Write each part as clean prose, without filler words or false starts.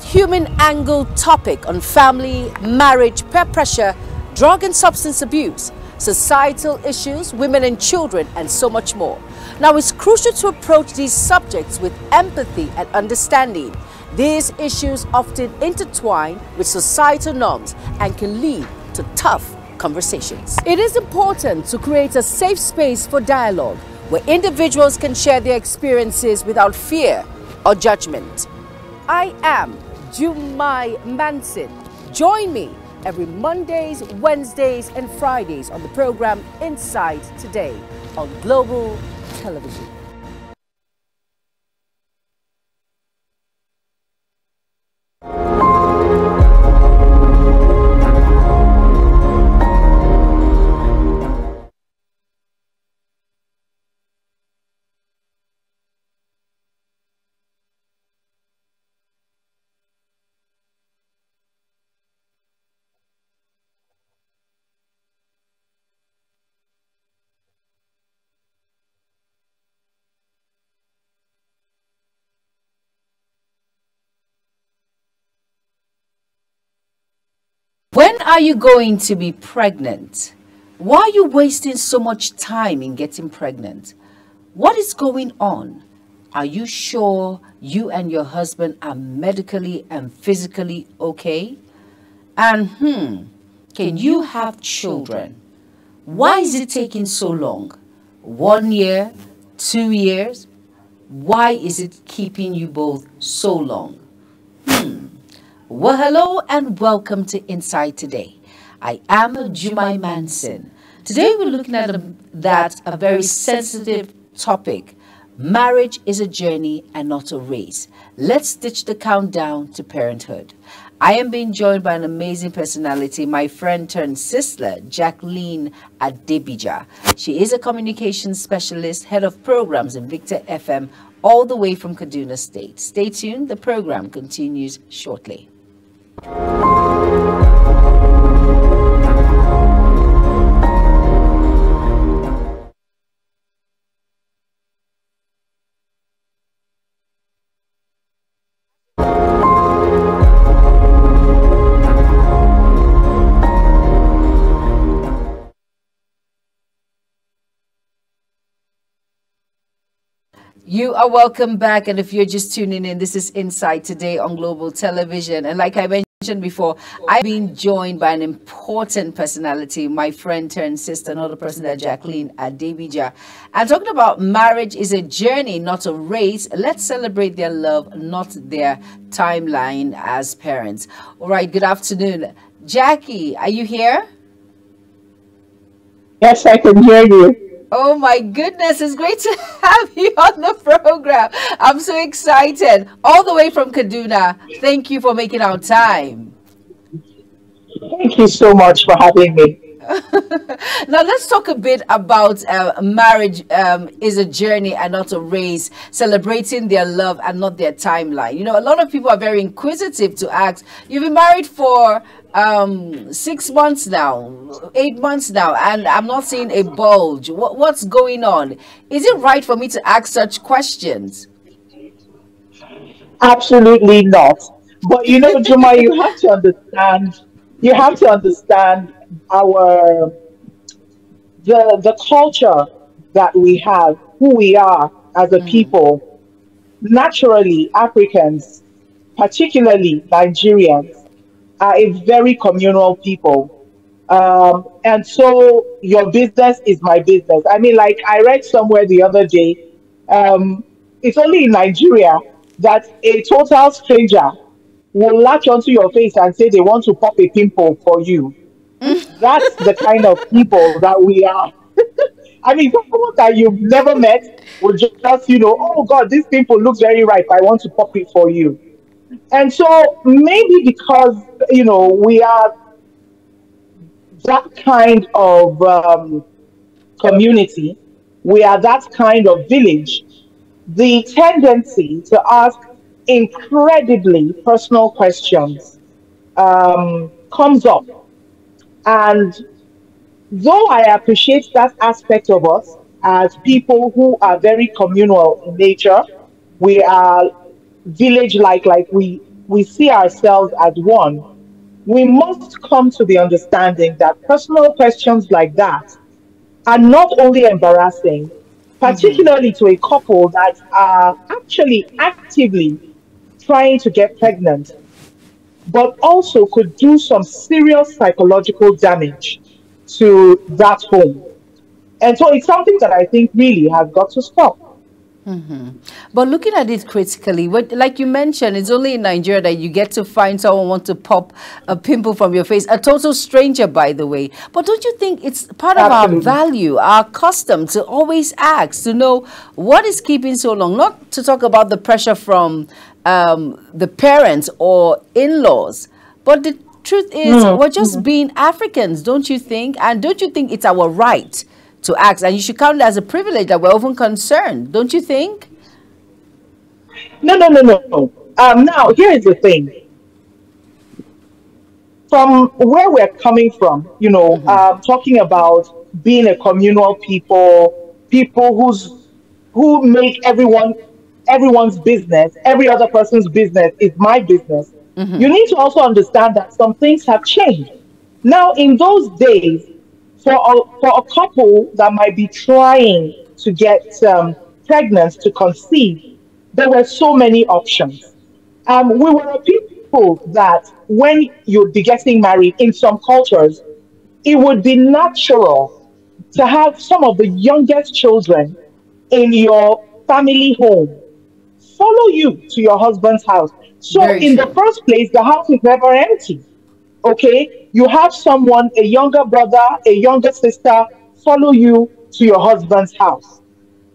human angle topic on family, marriage, peer pressure, drug and substance abuse, societal issues, women and children, and so much more. Now, it's crucial to approach these subjects with empathy and understanding. These issues often intertwine with societal norms and can lead to tough conversations. It is important to create a safe space for dialogue where individuals can share their experiences without fear or judgment. I am Jumai Manson. Join me every Mondays, Wednesdays, and Fridays on the program Inside Today on Global Television. When are you going to be pregnant? Why are you wasting so much time in getting pregnant? What is going on? Are you sure you and your husband are medically and physically okay? And can you have children? Why is it taking so long? 1 year, 2 years? Why is it keeping you both so long? Well, hello and welcome to Inside Today. I am Jumai Manson. Today we're looking at a very sensitive topic. Marriage is a journey and not a race. Let's ditch the countdown to parenthood. I am being joined by an amazing personality, my friend turned sister, Jacqueline Adebija. She is a communications specialist, head of programs in Victor FM, all the way from Kaduna State. Stay tuned, the program continues shortly. You are welcome back, and if you're just tuning in, this is Inside Today on Global Television. And like I mentioned before, I've been joined by an important personality, my friend turned sister, another person, that Jacqueline Adebija. And talking about marriage is a journey, not a race. Let's celebrate their love, not their timeline as parents. All right, good afternoon. Jackie, are you here? Yes, I can hear you. Oh my goodness, it's great to have you on the program. I'm so excited. All the way from Kaduna. Thank you for making our time. Thank you so much for having me. Now let's talk a bit about marriage is a journey and not a race, celebrating their love and not their timeline. You know, a lot of people are very inquisitive to ask, you've been married for 6 months now, 8 months now, and I'm not seeing a bulge. What's going on? Is it right for me to ask such questions? Absolutely not. But you know, Juma, you have to understand our the culture that we have, who we are as a people. Naturally, Africans, particularly Nigerians, are a very communal people. And so your business is my business. I mean, like I read somewhere the other day, it's only in Nigeria that a total stranger will latch onto your face and say they want to pop a pimple for you. That's the kind of people that we are. I mean, someone that you've never met will just, oh God, this pimple looks very ripe. I want to pop it for you. And so maybe because, we are that kind of community, we are that kind of village, the tendency to ask incredibly personal questions comes up. And though I appreciate that aspect of us as people who are very communal in nature, we are village like we we see ourselves as one, we must come to the understanding that personal questions like that are not only embarrassing, particularly to a couple that are actually actively trying to get pregnant, but also could do some serious psychological damage to that home. And so it's something that I think really has got to stop. But looking at it critically, like you mentioned, it's only in Nigeria that you get to find someone want to pop a pimple from your face, a total stranger, by the way. But don't you think it's part of our Absolutely. value, our custom to always ask, to know what is keeping so long? Not to talk about the pressure from the parents or in-laws, but the truth is, Mm, we're just mm. being Africans, don't you think? And don't you think it's our right to ask? And you should count it as a privilege that we're often concerned, don't you think? No, no, no, no. Now, here is the thing. From where we're coming from, talking about being a communal people, people who make everyone's business, every other person's business is my business. You need to also understand that some things have changed. Now, in those days, for a couple that might be trying to get pregnant to conceive, there were so many options. We were a people that when you'd be getting married in some cultures, it would be natural to have some of the youngest children in your family home follow you to your husband's house. So, Very in the true. first place, the house is never empty. Okay, you have someone, a younger brother, a younger sister, follow you to your husband's house.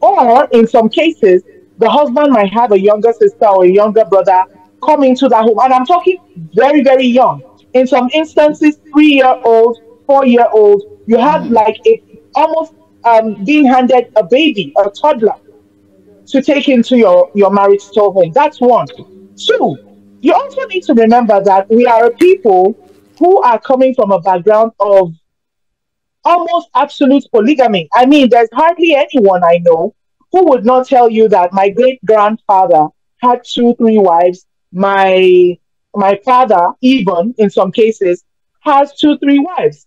Or in some cases, the husband might have a younger sister or a younger brother come into that home. And I'm talking very, very young. In some instances, 3-year-old, 4-year-old, you have like a almost being handed a baby, a toddler, to take into your marital home. That's one. Two, you also need to remember that we are a people who are coming from a background of almost absolute polygamy. I mean, there's hardly anyone I know who would not tell you that my great grandfather had two, three wives. My father, even in some cases, has two, three wives.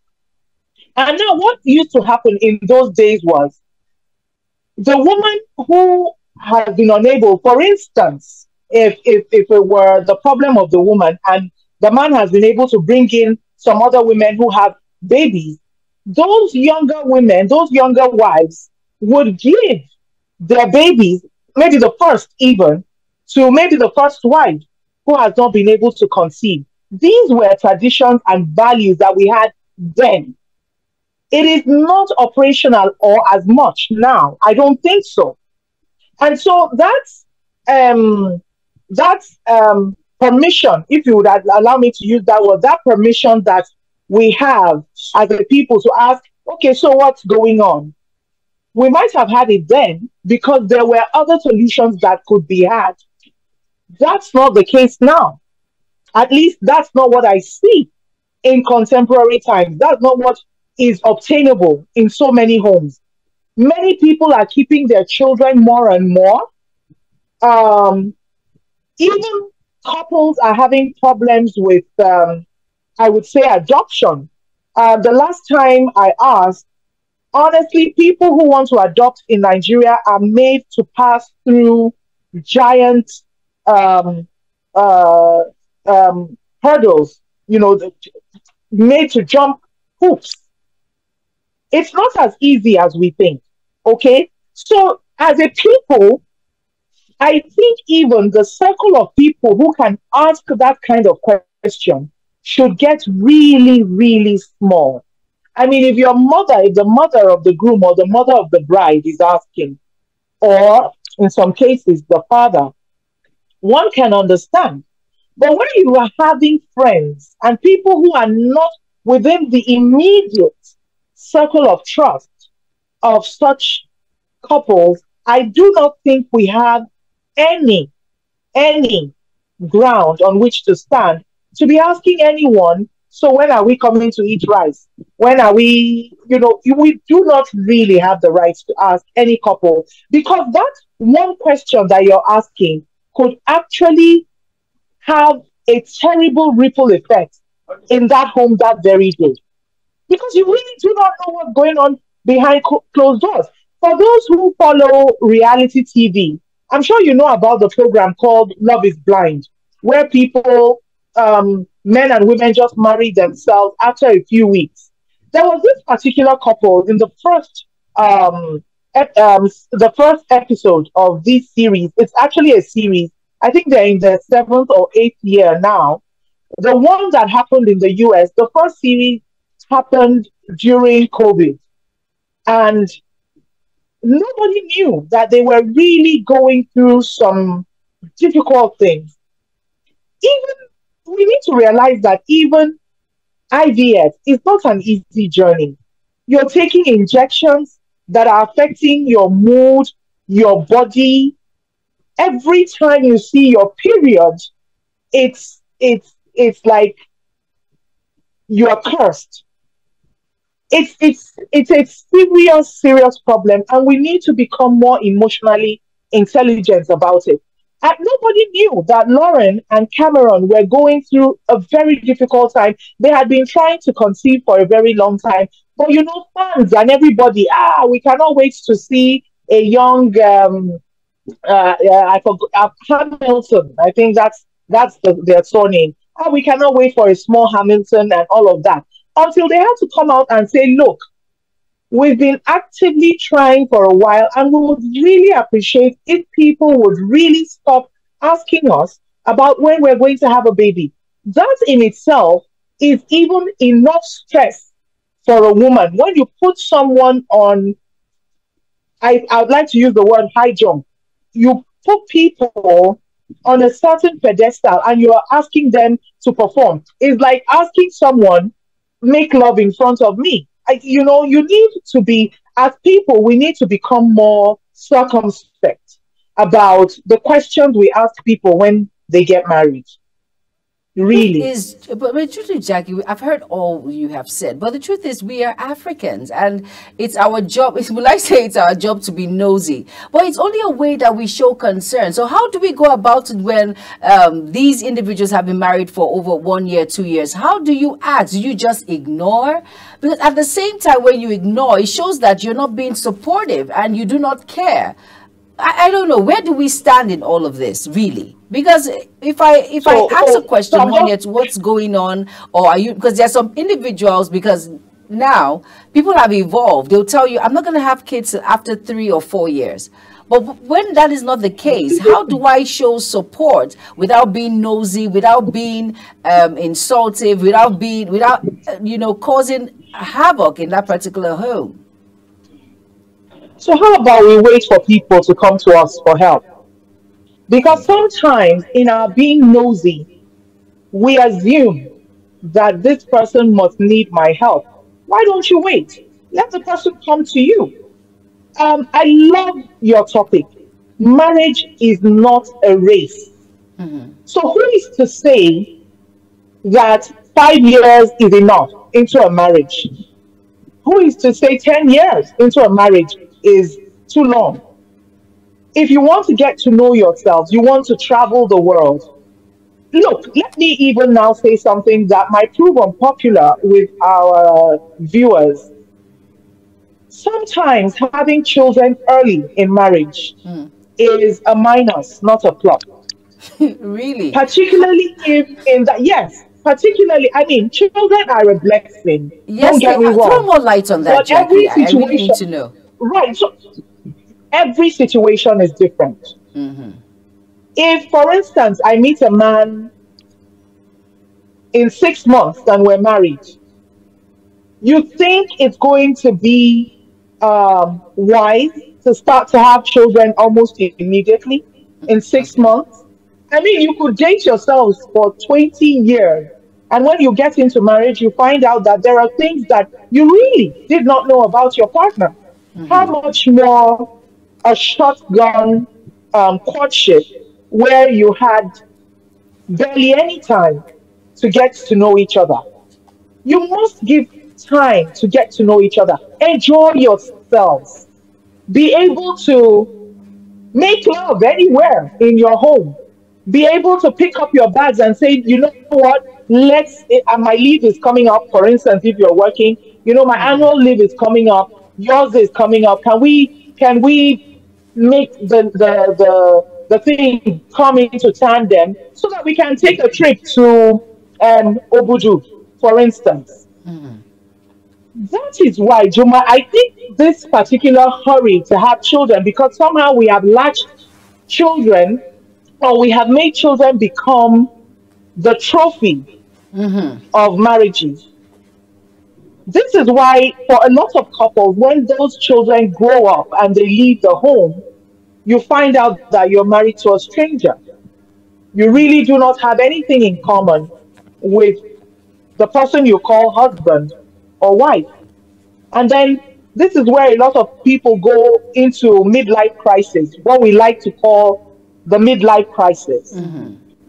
And now, what used to happen in those days was the woman who has been unable, for instance, if it were the problem of the woman and the man has been able to bring in some other women who have babies, those younger women, those younger wives would give their babies, maybe the first even, to maybe the first wife who has not been able to conceive. These were traditions and values that we had then. It is not operational or as much now. I don't think so. And so um that's permission, if you would allow me to use that word, that permission that we have as a people to ask, okay, so what's going on? We might have had it then because there were other solutions that could be had. That's not the case now. At least that's not what I see in contemporary times. That's not what is obtainable in so many homes. Many people are keeping their children more and more. Um, Even couples are having problems with, I would say, adoption. The last time I asked, honestly, people who want to adopt in Nigeria are made to pass through giant um, uh, hurdles, made to jump hoops. It's not as easy as we think. Okay. So, as a people, I think even the circle of people who can ask that kind of question should get really, really small. I mean, if the mother of the groom or the mother of the bride is asking, or in some cases, the father, one can understand. But when you are having friends and people who are not within the immediate circle of trust of such couples, I do not think we have any any ground on which to stand to be asking anyone, so when are we coming to eat rice? When are we, we do not really have the right to ask any couple, because that one question that you're asking could actually have a terrible ripple effect in that home that very day, because you really do not know what's going on behind closed doors. For those who follow reality TV, I'm sure you know about the program called Love is Blind, where people, men and women, just marry themselves after a few weeks. There was this particular couple in um, the first episode of this series. It's actually a series. I think they're in their seventh or eighth year now. The one that happened in the US, the first series happened during COVID, and nobody knew that they were really going through some difficult things. Even we need to realize that even IVF is not an easy journey. You're taking injections that are affecting your mood, your body. Every time you see your period, it's like you are cursed. It's a serious problem, and we need to become more emotionally intelligent about it. And nobody knew that Lauren and Cameron were going through a very difficult time. They had been trying to conceive for a very long time, but fans and everybody, we cannot wait to see a young I forgot, Hamilton. I think that's their surname. We cannot wait for a small Hamilton and all of that, until they had to come out and say, look, we've been actively trying for a while, and we would really appreciate if people would really stop asking us about when we're going to have a baby. That in itself is even enough stress for a woman. When you put someone on, I would like to use the word high jump, you put people on a certain pedestal and you are asking them to perform. It's like asking someone, make love in front of me. You need to be, as people, we need to become more circumspect about the questions we ask people when they get married. Truth Really. is, but the truth is, Jackie, I've heard all you have said, but the truth is, we are Africans, and it's our job. Will I say it's our job to be nosy? But it's only a way that we show concern. So how do we go about it when these individuals have been married for over 1 year, 2 years? How do you act? Do you just ignore? Because at the same time, when you ignore, it shows that you're not being supportive and you do not care. I don't know, where do we stand in all of this, really? Because if I ask a So question I'm one just yet, what's going on, or are you, because there's some individuals, because now people have evolved, they'll tell you, I'm not going to have kids after 3 or 4 years. But when that is not the case, how do I show support without being nosy, without being insultive, without causing havoc in that particular home? so how about we wait for people to come to us for help? Because sometimes in our being nosy, we assume that this person must need my help. Why don't you wait? Let the person come to you. I love your topic. Marriage is not a race. So who is to say that 5 years is enough into a marriage? Who is to say 10 years into a marriage is too long? If you want to get to know yourselves, you want to travel the world. Look, let me even now say something that might prove unpopular with our viewers. Sometimes having children early in marriage is a minus, not a plus. Really? Particularly if in that, yes, particularly, I mean, children are a blessing. Don't Yes, get me throw wrong. more light on that, But Jackie. every I really need situation, to know. right? So every situation is different. If, for instance, I meet a man in 6 months and we're married, you think it's going to be wise to start to have children almost immediately in six Okay. months? I mean, you could date yourselves for 20 years. And when you get into marriage, you find out that there are things that you really did not know about your partner. How much more a shotgun courtship where you had barely any time to get to know each other? You must give time to get to know each other. Enjoy yourselves. Be able to make love anywhere in your home. Be able to pick up your bags and say, you know what, my leave is coming up. For instance, if you're working, my annual leave is coming up, yours is coming up. Can we make the thing come into tandem so that we can take a trip to Obudu, for instance? That is why, Juma, I think this particular hurry to have children, because somehow we have latched children, or we have made children become the trophy of marriages. This is why, for a lot of couples, when those children grow up and they leave the home, you find out that you're married to a stranger. You really do not have anything in common with the person you call husband or wife. And then this is where a lot of people go into midlife crisis, what we like to call the midlife crisis.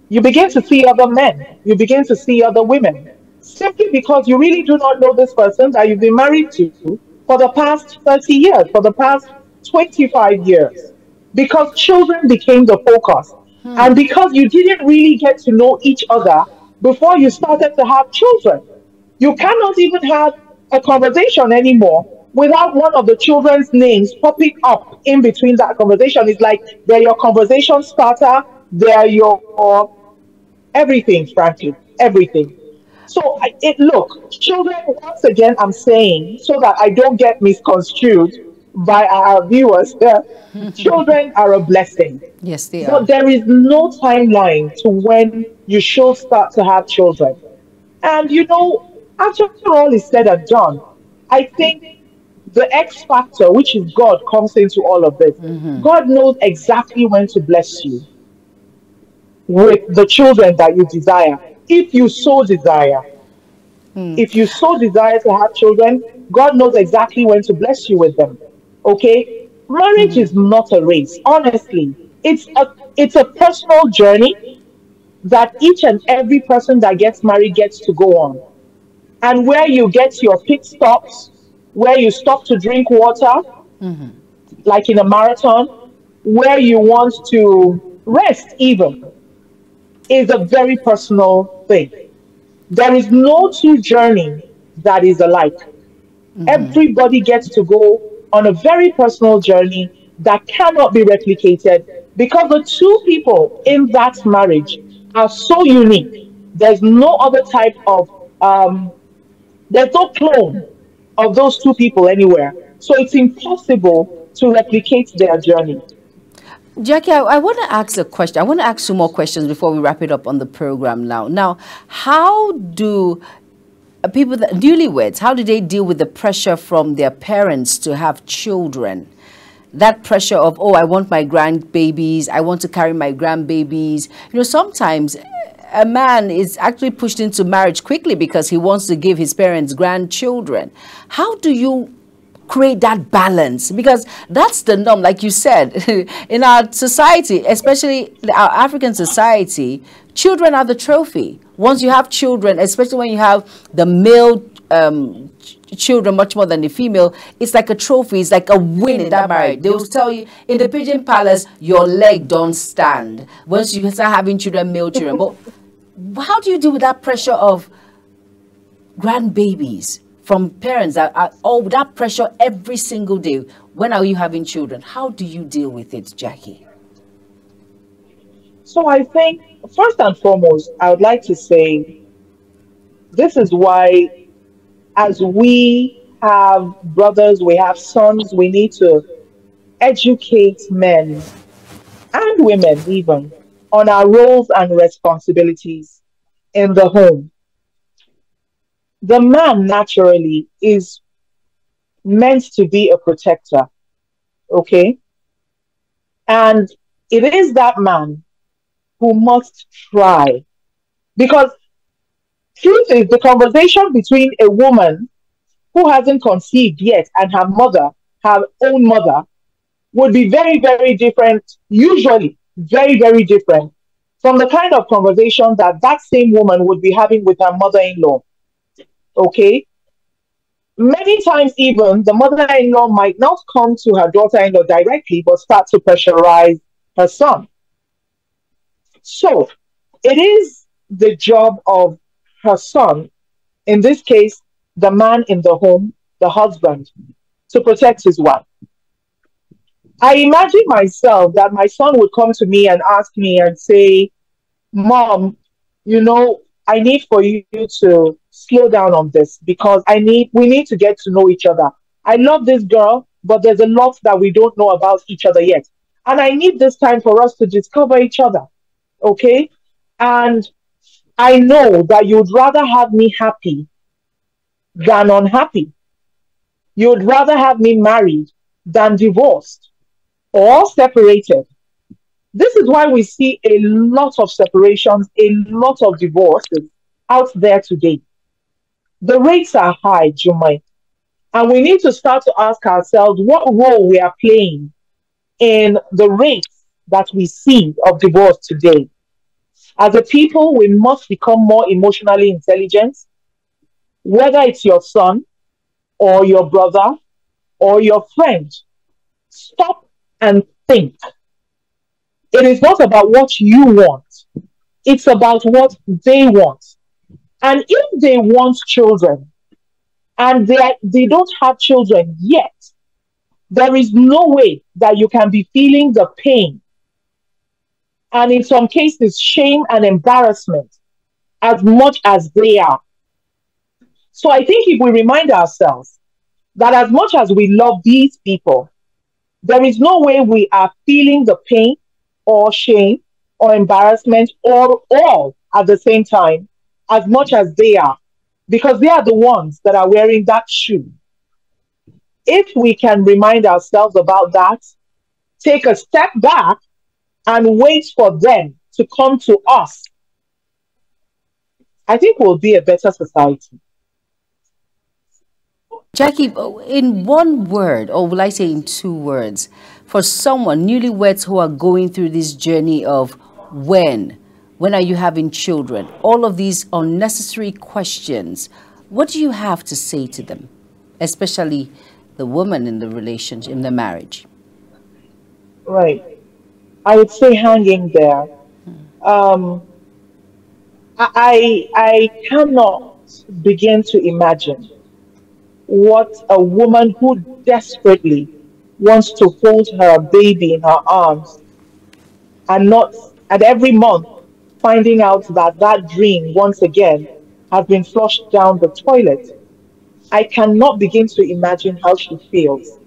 You begin to see other men, you begin to see other women, simply because you really do not know this person that you've been married to for the past 30 years, for the past 25 years, because children became the focus. And because you didn't really get to know each other before you started to have children, you cannot even have a conversation anymore without one of the children's names popping up in between that conversation. It's like they're your conversation starter, they're your everything, frankly, everything. So, look, children, once again, I'm saying, so that I don't get misconstrued by our viewers, children are a blessing. Yes, they But are. there is no timeline to when you should start to have children. And, after all is said and done, I think the X factor, which is God, comes into all of this. God knows exactly when to bless you with the children that you desire. If you so desire, if you so desire to have children, God knows exactly when to bless you with them. Okay? Marriage is not a race. Honestly, it's a personal journey that each and every person that gets married gets to go on. And where you get your pit stops, where you stop to drink water, like in a marathon, where you want to rest even, is a very personal thing. There is no two journey that is alike. Everybody gets to go on a very personal journey that cannot be replicated, because the two people in that marriage are so unique. There's no other type of, there's no clone of those two people anywhere. So it's impossible to replicate their journey. Jackie, I want to ask a question. I want to ask two more questions before we wrap it up on the program now. Now, how do people that newlyweds, how do they deal with the pressure from their parents to have children? That pressure of, oh, I want my grandbabies, I want to carry my grandbabies. Sometimes a man is actually pushed into marriage quickly because he wants to give his parents grandchildren. How do you create that balance? Because that's the norm, like you said, in our society, especially our African society. Children are the trophy. Once you have children, especially when you have the male children much more than the female, it's like a trophy. It's like a win in that marriage. They will tell you in the pigeon palace, your leg don't stand once you start having children, male children. But how do you deal with that pressure of grandbabies from parents that are all that pressure every single day? When are you having children? How do you deal with it, Jackie? So I think, first and foremost, I would like to say this is why, as we have brothers, we have sons, we need to educate men and women even on our roles and responsibilities in the home. The man naturally is meant to be a protector, okay? And it is that man who must try. Because truth is, the conversation between a woman who hasn't conceived yet and her mother, her own mother, would be very, very different, usually very, very different from the kind of conversation that that same woman would be having with her mother-in-law. Okay? Many times even, the mother-in-law might not come to her daughter-in-law directly, but start to pressurize her son. So it is the job of her son, in this case, the man in the home, the husband, to protect his wife. I imagine myself that my son would come to me and ask me and say, Mom, I need for you to slow down on this because we need to get to know each other. I love this girl, but there's a lot that we don't know about each other yet. And I need this time for us to discover each other. Okay? And I know that you'd rather have me happy than unhappy. You'd rather have me married than divorced or separated. This is why we see a lot of separations, a lot of divorces out there today. The rates are high, Jumai, and we need to start to ask ourselves what role we are playing in the rates that we see of divorce today. As a people, we must become more emotionally intelligent, whether it's your son or your brother or your friend. Stop and think. It is not about what you want, it's about what they want. And if they want children and they don't have children yet, there is no way that you can be feeling the pain and, in some cases, shame and embarrassment as much as they are. So I think if we remind ourselves that as much as we love these people, there is no way we are feeling the pain or shame or embarrassment or all at the same time as much as they are, because they are the ones that are wearing that shoe. If we can remind ourselves about that, take a step back and wait for them to come to us, I think we'll be a better society. Jackie, in one word, or will I say in two words, for someone, newlyweds who are going through this journey of when, when are you having children, all of these unnecessary questions, what do you have to say to them, especially the woman in the relationship, in the marriage? Right. I would say hanging there. Um, I cannot begin to imagine what a woman who desperately wants to hold her baby in her arms and not at every month finding out that that dream once again has been flushed down the toilet. I cannot begin to imagine how she feels.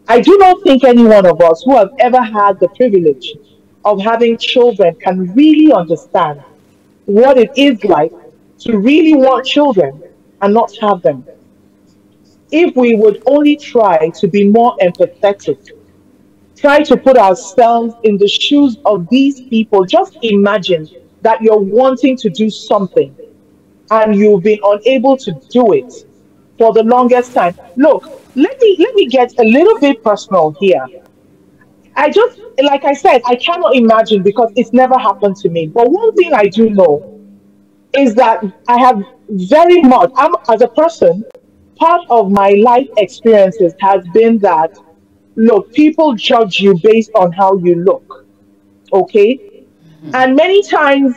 I do not think any one of us who have ever had the privilege of having children can really understand what it is like to really want children and not have them. If we would only try to be more empathetic, try to put ourselves in the shoes of these people, just imagine that you're wanting to do something and you've been unable to do it for the longest time. Look, let me get a little bit personal here. I just, like I said, I cannot imagine because it's never happened to me. But one thing I do know is that I have very much, as a person, part of my life experiences has been that, look, people judge you based on how you look, okay? And many times,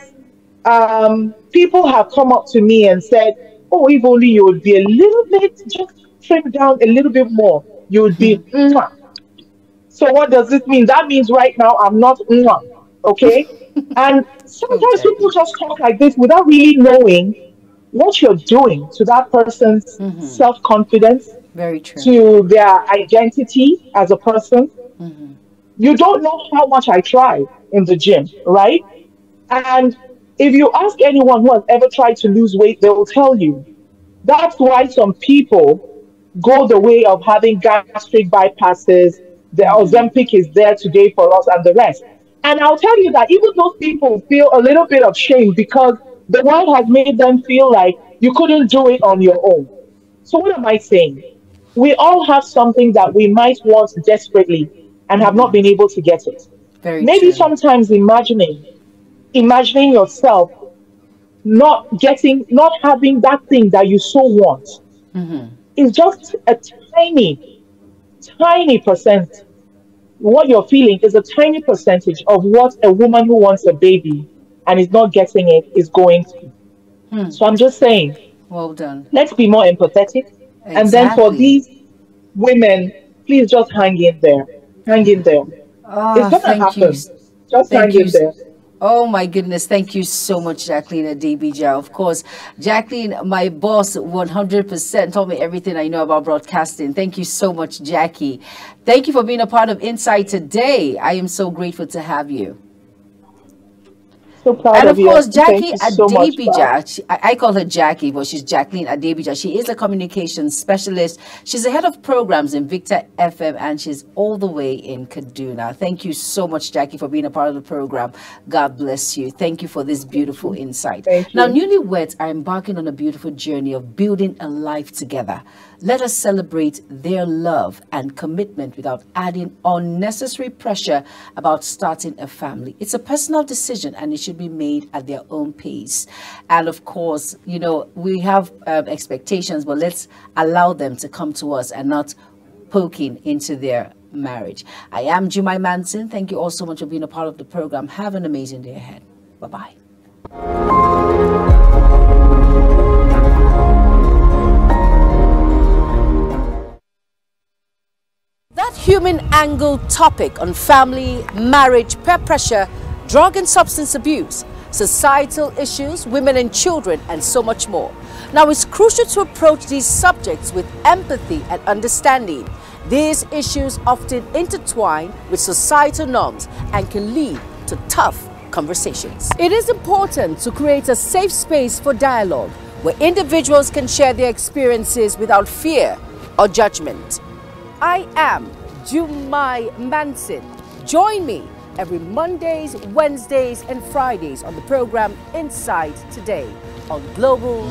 people have come up to me and said, oh, if only you would be a little bit, just trim down a little bit more, you would be, mwah. So what does this mean? That means right now I'm not, mwah, okay? And Oh, sometimes people Jackie. just talk like this without really knowing what you're doing to that person's self confidence, Very true. to their identity as a person. You don't know how much I try in the gym, right? And if you ask anyone who has ever tried to lose weight, they will tell you that's why some people go the way of having gastric bypasses. The Ozempic is there today for us and the rest. And I'll tell you that even those people feel a little bit of shame because the world has made them feel like you couldn't do it on your own. So, what am I saying? We all have something that we might want desperately and have not been able to get it. Very Maybe true. sometimes imagining yourself not having that thing that you so want is just a tiny, tiny percent what you're feeling is a tiny percentage of what a woman who wants a baby and is not getting it is going through. So I'm just saying, Well done. let's be more empathetic. And then for Exactly. these women, please just hang in there. Hang in there. It's Ah, gonna thank you. happen. Just Thank hang you. in there. Oh my goodness. Thank you so much, Jacqueline Adebija. Of course, Jacqueline, my boss, 100% told me everything I know about broadcasting. Thank you so much, Jackie. Thank you for being a part of Insight today. I am so grateful to have you. So proud And of of you. course, Thank Jackie you so much, Bob. Adebija, I call her Jackie, but she's Jacqueline Adebija. She is a communications specialist. She's the head of programs in Victor FM, and she's all the way in Kaduna. Thank you so much, Jackie, for being a part of the program. God bless you. Thank you for this beautiful insight. Thank Now, you. newlyweds are embarking on a beautiful journey of building a life together. Let us celebrate their love and commitment without adding unnecessary pressure about starting a family. It's a personal decision and it should be made at their own pace. And of course, you know, we have expectations, but let's allow them to come to us and not poking into their marriage. I am Jumai Manson. Thank you all so much for being a part of the program. Have an amazing day ahead. Bye-bye. That human angle topic on family, marriage, peer pressure, drug and substance abuse, societal issues, women and children, and so much more. Now, it's crucial to approach these subjects with empathy and understanding. These issues often intertwine with societal norms and can lead to tough conversations. It is important to create a safe space for dialogue where individuals can share their experiences without fear or judgment. I am Jumai Manson. Join me every Mondays, Wednesdays, and Fridays on the program Inside Today on Global.